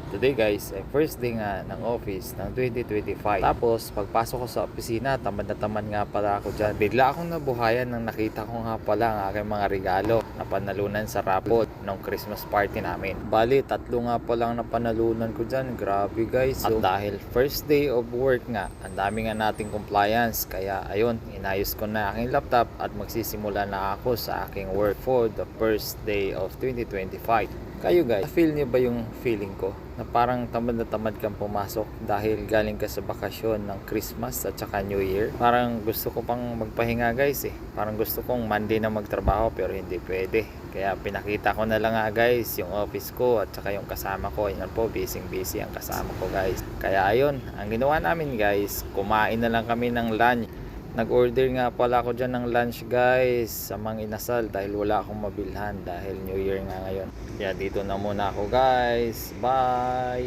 Today guys, first day nga ng office ng 2025. Tapos pagpasok ko sa opisina, tamad na tamad nga pala ako dyan. Bigla akong nabuhayan nang nakita ko nga pala ang aking mga regalo na panalunan sa raffle ng Christmas party namin. Bali, 3 nga pala ang napanalunan ko dyan. Grabe guys. At dahil first day of work nga, ang dami nga nating compliance. Kaya ayun, inayos ko na aking laptop at magsisimula na ako sa aking work for the first day of 2025. Kayo guys, feel niyo ba yung feeling ko? Na parang tamad na tamad kang pumasok dahil galing ka sa bakasyon ng Christmas at saka New Year. Parang gusto ko pang magpahinga guys eh. Parang gusto kong Monday na magtrabaho pero hindi pwede. Kaya pinakita ko na lang nga guys yung office ko at saka yung kasama ko. Yan po, busy ang kasama ko guys. Kaya ayun, ang ginawa namin guys, kumain na lang kami ng lunch. Nag-order nga pala ako dyan ng lunch guys sa Mang Inasal dahil wala akong mabilhan dahil New Year nga ngayon. Kaya dito na muna ako guys. Bye!